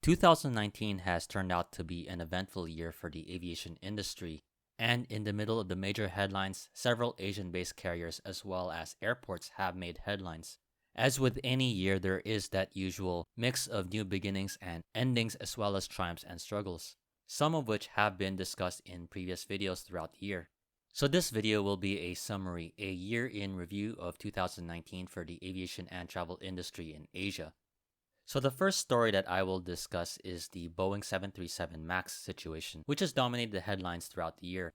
2019 has turned out to be an eventful year for the aviation industry, and in the middle of the major headlines, several Asian-based carriers as well as airports have made headlines. As with any year, there is that usual mix of new beginnings and endings as well as triumphs and struggles, some of which have been discussed in previous videos throughout the year. So this video will be a summary, a year in review of 2019 for the aviation and travel industry in Asia. So the first story that I will discuss is the Boeing 737 MAX situation, which has dominated the headlines throughout the year.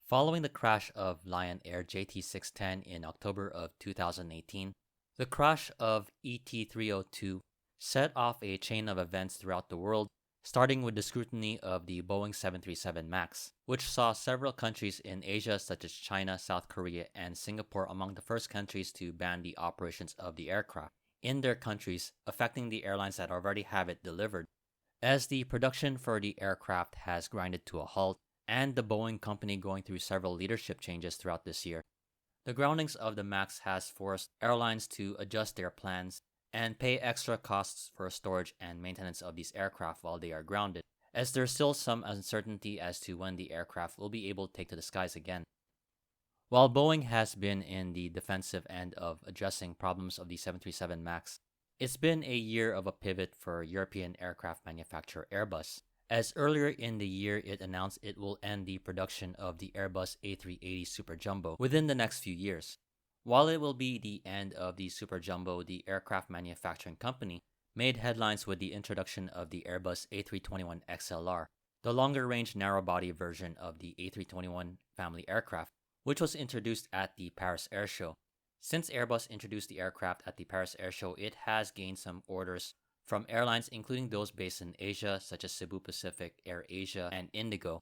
Following the crash of Lion Air JT610 in October of 2018, the crash of ET302 set off a chain of events throughout the world, starting with the scrutiny of the Boeing 737 MAX, which saw several countries in Asia such as China, South Korea, and Singapore among the first countries to ban the operations of the aircraft in their countries, affecting the airlines that already have it delivered, as the production for the aircraft has grinded to a halt, and the Boeing company going through several leadership changes throughout this year. The groundings of the MAX has forced airlines to adjust their plans and pay extra costs for storage and maintenance of these aircraft while they are grounded, as there's still some uncertainty as to when the aircraft will be able to take to the skies again. While Boeing has been in the defensive end of addressing problems of the 737 MAX, it's been a year of a pivot for European aircraft manufacturer Airbus, as earlier in the year it announced it will end the production of the Airbus A380 Super Jumbo within the next few years. While it will be the end of the Super Jumbo, the aircraft manufacturing company made headlines with the introduction of the Airbus A321 XLR, the longer-range narrow-body version of the A321 family aircraft, which was introduced at the Paris Air Show. Since Airbus introduced the aircraft at the Paris Air Show, it has gained some orders from airlines including those based in Asia such as Cebu Pacific, AirAsia, and Indigo.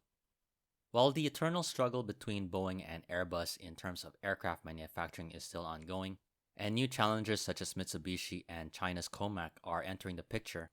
While the eternal struggle between Boeing and Airbus in terms of aircraft manufacturing is still ongoing, and new challengers such as Mitsubishi and China's Comac are entering the picture,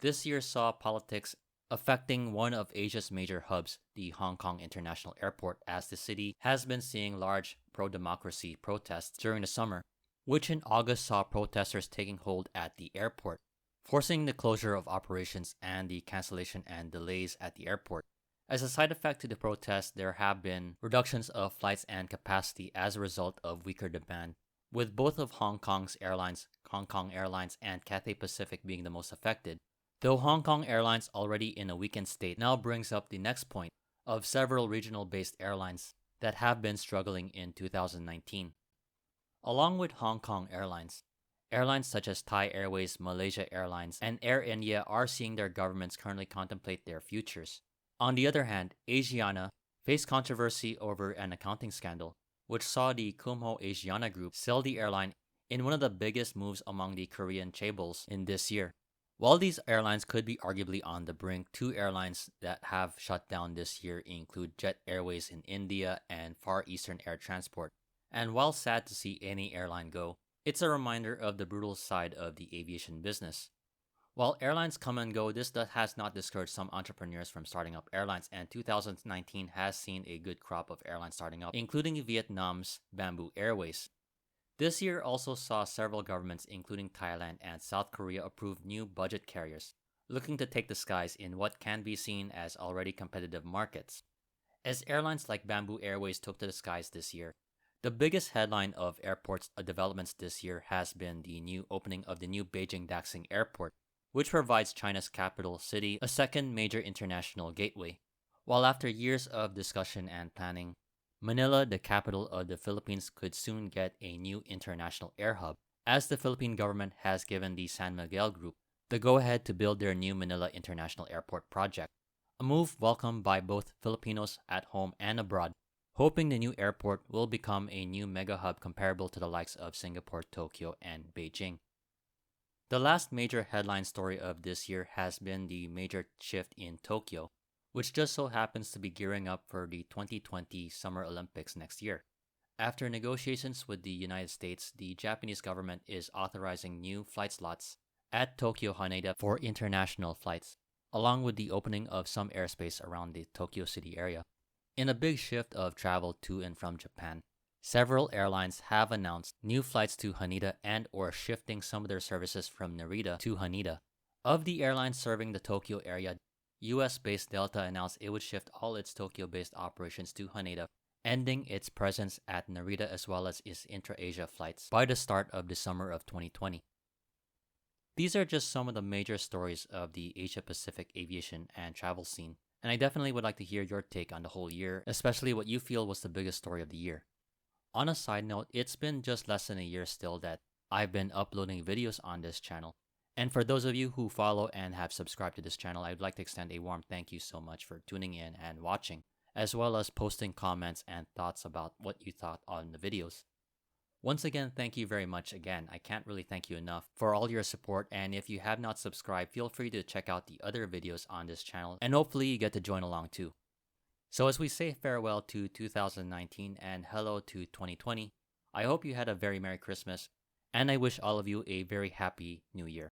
this year saw politics affecting one of Asia's major hubs, the Hong Kong International Airport, as the city has been seeing large pro-democracy protests during the summer, which in August saw protesters taking hold at the airport, forcing the closure of operations and the cancellation and delays at the airport. As a side effect to the protests, there have been reductions of flights and capacity as a result of weaker demand, with both of Hong Kong's airlines, Hong Kong Airlines and Cathay Pacific being the most affected. Though Hong Kong Airlines already in a weakened state now brings up the next point of several regional-based airlines that have been struggling in 2019. Along with Hong Kong Airlines, airlines such as Thai Airways, Malaysia Airlines, and Air India are seeing their governments currently contemplate their futures. On the other hand, Asiana faced controversy over an accounting scandal, which saw the Kumho Asiana Group sell the airline in one of the biggest moves among the Korean chaebols in this year. While these airlines could be arguably on the brink, two airlines that have shut down this year include Jet Airways in India and Far Eastern Air Transport. And while sad to see any airline go, it's a reminder of the brutal side of the aviation business. While airlines come and go, this has not discouraged some entrepreneurs from starting up airlines, and 2019 has seen a good crop of airlines starting up, including Vietnam's Bamboo Airways. This year also saw several governments, including Thailand and South Korea, approve new budget carriers, looking to take the skies in what can be seen as already competitive markets. As airlines like Bamboo Airways took to the skies this year, the biggest headline of airports developments this year has been the new opening of the new Beijing Daxing Airport, which provides China's capital city a second major international gateway. While after years of discussion and planning, Manila, the capital of the Philippines, could soon get a new international air hub, as the Philippine government has given the San Miguel Group the go-ahead to build their new Manila International Airport project, a move welcomed by both Filipinos at home and abroad, hoping the new airport will become a new mega hub comparable to the likes of Singapore, Tokyo, and Beijing. The last major headline story of this year has been the major shift in Tokyo, which just so happens to be gearing up for the 2020 Summer Olympics next year. After negotiations with the United States, the Japanese government is authorizing new flight slots at Tokyo Haneda for international flights, along with the opening of some airspace around the Tokyo City area. In a big shift of travel to and from Japan, several airlines have announced new flights to Haneda and or shifting some of their services from Narita to Haneda. Of the airlines serving the Tokyo area, US-based Delta announced it would shift all its Tokyo-based operations to Haneda, ending its presence at Narita as well as its intra-Asia flights by the start of the summer of 2020. These are just some of the major stories of the Asia-Pacific aviation and travel scene, and I definitely would like to hear your take on the whole year, especially what you feel was the biggest story of the year. On a side note, it's been just less than a year still that I've been uploading videos on this channel. And for those of you who follow and have subscribed to this channel, I'd like to extend a warm thank you so much for tuning in and watching, as well as posting comments and thoughts about what you thought on the videos. Once again, thank you very much again. I can't really thank you enough for all your support, and if you have not subscribed, feel free to check out the other videos on this channel, and hopefully you get to join along too. So as we say farewell to 2019 and hello to 2020, I hope you had a very Merry Christmas, and I wish all of you a very happy New Year.